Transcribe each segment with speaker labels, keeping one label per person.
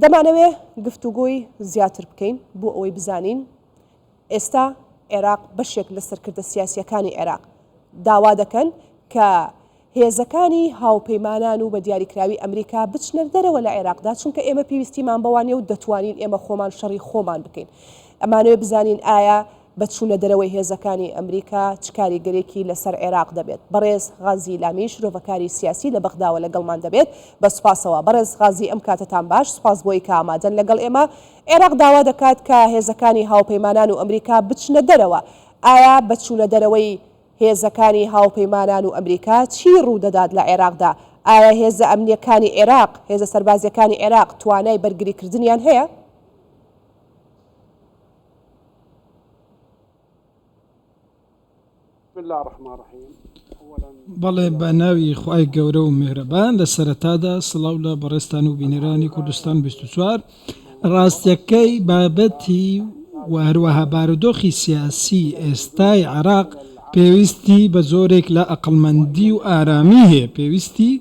Speaker 1: دەمانەوێ گفتوگۆی زیاتر بکەین بۆ ئەوەی بزانین ئێستا عێراق بەشێک لە سەرکردە سیاسیەکانی عێراق داوا دەکەن کە هێزەکانی هاوپەیمانان و بە دیاریکراوی ئەمریکا بچنە دەرەوە لە عێراقدا، چونکە ئێمە پێویستیمان بەوانێ و دەتوانین ئێمە خۆمان شەڕی خۆمان بکەین. ئەمانەوێ بزانین ئایا بەچوونە دەرەوەی هێزەکانی ئەمریکا چ کاریگەرێکی لەسەر عێراق دەبێت. بەڕێز غازی لامی شرۆڤەکاری سیاسی لە بەغداوە لەگەڵمان دەبێت. بە سوپاسەوە بەڕێز غازی، ئەم کاتتان باش، سوپاس بۆی کە ئامادەن لەگەڵ ئێمە. عێراق داوا دەکات کە هێزەکانی هاوپەیمانان و ئەمریکا بچنە دەرەوە. ئایا بەچوونە دەرەوەی هێزەکانی هاوپەیمانان و ئەمریکا چی ڕوودەدات لە عێراقدا؟ ئایا هێزە ئەمنیەکانی عێراق، هێزە سەربازیەکانی عێراق توانای بەرگریکردنیان هەیە؟
Speaker 2: بەڵێ بە ناوی خوای گەورە و میهرەبان لە سەرەتادا سڵاو لە بەڕێستان و بینەرانی کوردستان 24. ڕاستیەکەی بابەتی و هەروەها بارودۆخی سیاسی ئێستای عێراق پێویستی بە زۆرێک لە ئەقڵمەندی و ئارامی هەیە. پێویستی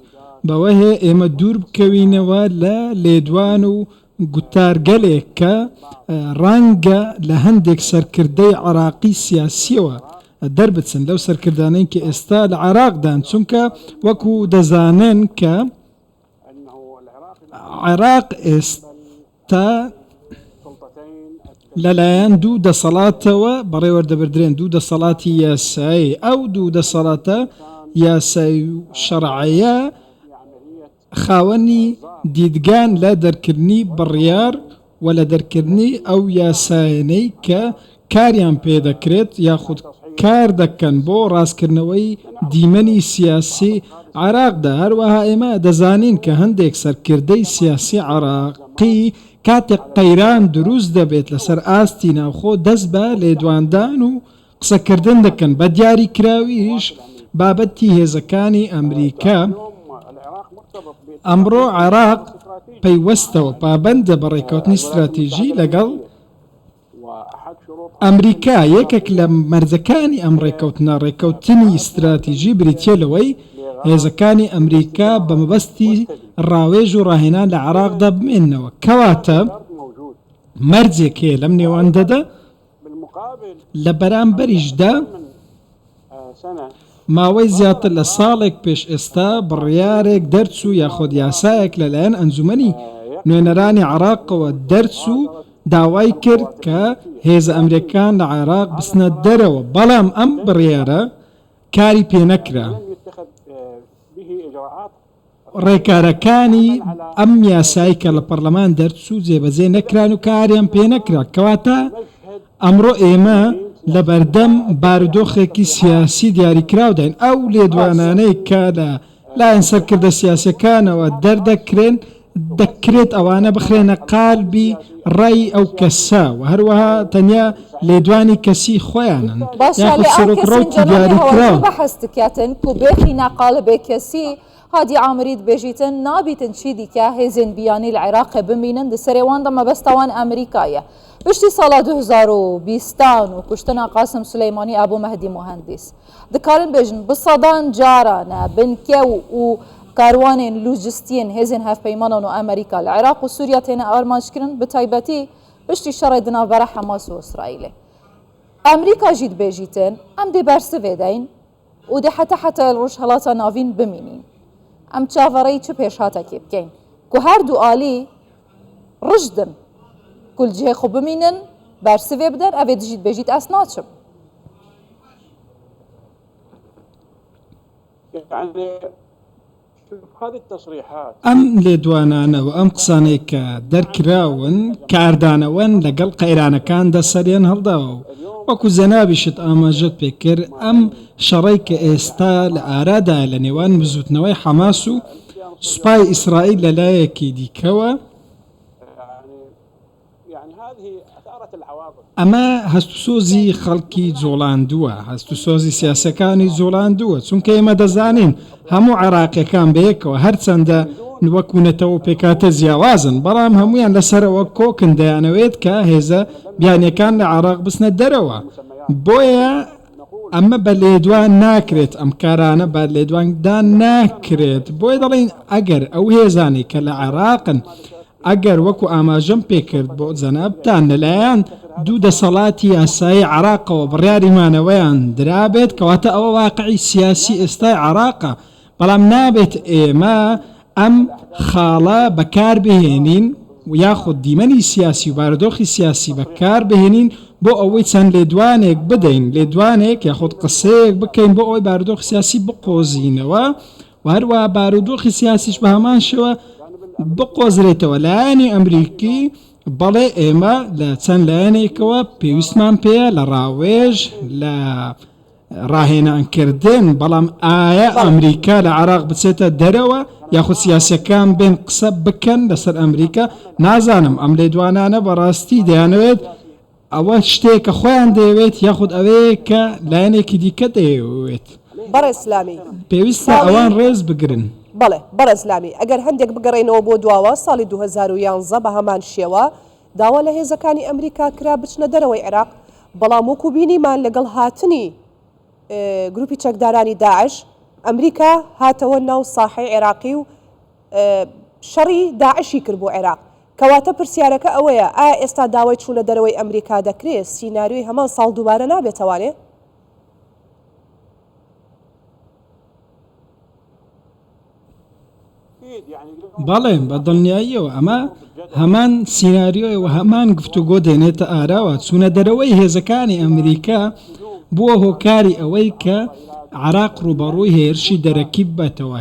Speaker 2: بەوە هەیە ئێمە دوور بکەوینەوە لە لێدوان و گوتارگەلێک کە ڕەنگە لە هەندێک سەرکردەی عێراقی سیاسیەوە دەربچن لەو سەرکردانەی کە ئێستا لە عێراقدان، چونکە وەکو دەزانن کە عێراق ئێستا لەلایەن دوو دەسەڵاتەوە بەڕێوەردەبردرێن، دوو دەسەڵاتی یاسایی. ئەو دوو دەسەڵاتە یاسایی و شەرعیە خاوەنی دیدگان لە دەرکردنی بڕیار و لە دەرکردنی ئەو یاسایانەی کە کاریان پێدەکرێت یاخود کار دەکەن بۆ ڕاستکردنەوەی دیمەنی سیاسی عێراقدا. هەروەها ئێمە دەزانین کە هەندێک سەرکردەی سیاسی عێراقی کاتێک قەیران دروست دەبێت لەسەر ئاستی ناوخۆ دەست بە لێدواندان و قسەکردن دەکەن. بە دیاریکراویش بابەتی هێزەکانی ئەمریکا. ئەمڕۆ عێراق پەیوەستەوە پابەندە بە ڕێکەوتنی استراتیژی لەگەڵ ئەمریکا. یەکێک لە مەرجەکانی ئەم ڕێکەوتنە ڕێکەوتنی استراتیژی بریتیە لەوەی هێزەکانی ئەمریکا بە مەبەستی ڕاوێژ و ڕاهێنان لە عێراقدا بمێننەوە، کەواتە مەرجێک هەیە لەم نێوەندەدا. لە بەرامبەریشدا ماوەی زیاتر لە ساڵێک پێش ئێستا بڕیارێک دەرچوو یاخۆد یاسایەک لەلایەن ئەنجومەنی نوێنەرانی عێراقەوە دەرچوو داوای کرد کە هێزە ئەمریکان لە عێراق بچنە دەرەوە، بەڵام ئەم بڕیارە کاری پێ نەکرا. ڕێکارەکانی ئەم یاسایی کە لە پەرلەمان دەرچوو جێبەجێ نەکران و کاریان پێ نەکرا، کەواتە ئەمڕۆ ئێمە لە بەردەم بارودۆخێکی سیاسی دیاریکراوداین. ئەو لێدوانانەی کە لە لایەن سەرکردە سیاسەکانەوە دەردەکرێن دەکرێت ئەوانە بخرێنە قالبی ڕای ئەو کەسا و هەروەها تەنیا لێدوانی کەسی خۆیانن یاخود سەرۆکڕەوتی دیاریکراو.
Speaker 3: بەحەستکاتن کو بێخی ناقالبێ کەسی هادی عامری دبێژیتن نابیتن چی دیکە هێزن بیانی لە عێراق بمینن دەسەرێواندا مەبەستەوان ئەمریکایە. پشتی ساڵا 2020 و کوشتنا قاسم سلەیمانی ئابوو مەهدی مهندس دەکارن بێژن بسەدان جارانە بنکە و کاروانên لوجستیên hêzên hevpeymanan û Amerîka li Iraq û Sûriya têne armanjkirin bi taybetî piştî şerê di navbera Hemas û İsraîlê. Amerîka jî dibêjîtin em dê bersivê deyin û dê heta li Rojhilata Navîn bimînin. Em çavereyî çi pêşhatekê bikein ku her du alî rijdin ku li cihê xwe bimînin bersivê bidin evê dijî dibêjît ez naçim.
Speaker 2: ئەم لێدوانانە و ئەم قسانەی کە دەرکراون کاردانەوەن لەگەڵ قەیرانەکاندا سەریان هەڵداوە و وەکو زەنابیشت ئاماژەت پێکرد ئەم شەڕەی کە ئێستا لە ئارادا لە نێوان بزوتنەوەی حەماس و سوپای ئیسرائیل لەلایەکی دیکەوە ئەمە هەستوسۆزی خەڵکی جۆڵاندووە، هەستوسۆزی سیاسەکانی جۆڵاندووە، چونکە ئێمە دەزانین هەموو عێراقیەکان بەیەکەوە هەرچەندە وەکوونەتەوە پێکاتە جیاوازن بەڵام هەمویان لەسەرەوە کۆکن دەیانەوێت کە هێزە بیانیەکان لە عێراق بچنە دەرەوە. بۆیە ئەمە بە لێدوان ناکرێت، ئەم کارانە بە لێدواندا ناکرێت. بۆیە دەڵێن ئەگەر ئەو هێزانی کە لە عێراقن ئەگەر وەکو ئاماژەم پێکرد بۆ جەنابتان لەلایەن دوو دەسەڵاتی یاسایی عێراقەوە بڕیاریمانەوەیان درابێت کەواتە ئەوە واقعی سیاسی ئێستای عێراقە، بەڵام نابێت ئێمە ئەم خاڵە بەکار بهێنین یاخود دیمەنی سیاسی و بارودۆخی سیاسی بەکار بهێنین بۆ ئەوەی چەند لێدوانێک بدەین، لێدوانێک یاخود قسەیەک بکەین بۆ ئەوەی بارودۆخی سیاسی بقۆزینەوە و هەروە بارودۆخی سیاسیش بە هەمان شێوە بقۆزرێتەوە لایەنی ئەمریکی. بەڵێ ئێمە لە چەند لایەنێکەوە پێویستمان پێە لە ڕاوێژ لە ڕاهێنانکردن، بەڵام ئایا ئەمریکا لە عێراق بچێتە دەرەوە یاخود سیاسەکان بێن قسە بکەن لەسەر ئەمریکا؟ نازانم ئەم لێدوانانە بەڕاستی دەیانەوێت ئەوە شتێکە خۆیان دەیەوێت یاخود ئەوەیە کە لایەنێکی دیکە دەیەوێت.
Speaker 1: بەڕێ ئیسلامی
Speaker 2: پێویستە ئەوان ڕێز بگرن.
Speaker 1: بەڵێ بەڕێ ئیسلامی ئەگەر هەندێک بگەڕێنەوە بۆ دواوە ساڵی 2011 بە هەمان شێوە داوا لە هێزەکانی ئەمریکا کرا بچنە دەرەوەی عێراق، بەڵام وەکو بینیمان لەگەڵ هاتنی گروپی چەکدارانی داعش ئەمریکا هاتەوە ناو ساحەی عێراقی و شەڕی داعشی کرد بۆ عێراق. کەواتە پرسیارەکە ئەوەیە ئایا ئێستا داوای چوونە دەرەوەی ئەمریکا دەکرێت سیناریۆی هەمان ساڵ دووبارە نابێتوانێ؟
Speaker 2: بەڵێ بە دڵنیاییەوە ئەمە هەمان سیناریۆی و هەمان گفتوگۆ دێنێتە ئاراوە. چوونە دەرەوەی هێزەکانی ئەمریکا بووە هۆکاری ئەوەی کە عێراق ڕوبەڕووی هێرشی دەرەکیب بێتەوە،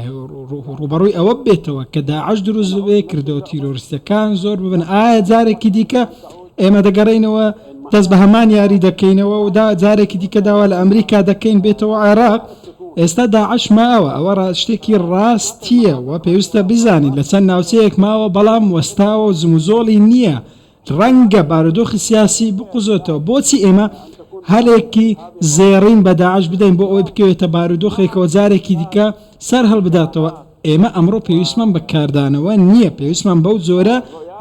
Speaker 2: ڕوبەڕووی ئەوە بێتەوە کە داعش دروست بێ کردەوە تیرۆریستەکان زۆر ببن. ئایا جارێکی دیکە ئێمە دەگەڕێنەوە دەست بە هەمان یاری دەکەینەوە و جارێکی دیکە داوا لە ئەمریکا دەکەین بێتەوە عێراق؟ ئێستا داعش ماوە، ئەوە شتێکی ڕاستیە و پێویستە بزانین لە چەند ناوچەیەک ماوە، بەڵام وەستاوە و زموزۆڵی نییە. ڕەنگە بارودۆخی سیاسی بقوزێتەوە. بۆچی ئێمە هەلێکی زێڕین بە داعش بدەین بۆ ئەوەی بکەوێتە بارودۆخێکەوە جارێکی دیکە سەر هەڵبداتەوە؟ ئێمە ئەمڕۆ پێویستمان بەکاردانەوە نییە، پێویستمان بەو جۆرە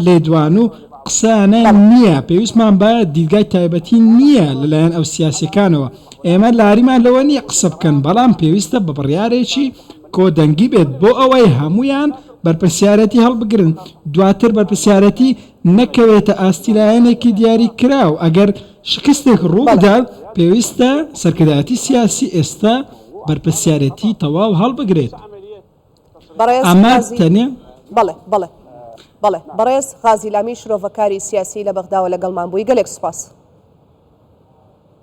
Speaker 2: لێدوان و قسانە نییە، پێویستمان بە دیدگای تایبەتی نییە لەلایەن ئەو سیاسەکانەوە. ئێمە لاریمان لەوە نییە قسە بکەن، بەڵام پێویستە بە بڕیارێکی کۆدەنگی بێت بۆ ئەوەی هەمویان بەرپرسیارەتی هەڵبگرن، دواتر بەرپرسیارەتی نەکەوێتە ئاستیلایەنێکی دیاری کراو. ئەگەر شکستێک ڕووبدات پێویستە سەرکردایەتی سیاسی ئێستا بەرپرسیارەتی تەواو هەڵبگرێت. ئەمە تەنیا
Speaker 1: بەڵێ بەڕێز غازی لامی شرۆڤەکاری سیاسی لە بەغداوە لەگەڵمان بووی. گەلێک سوپاس.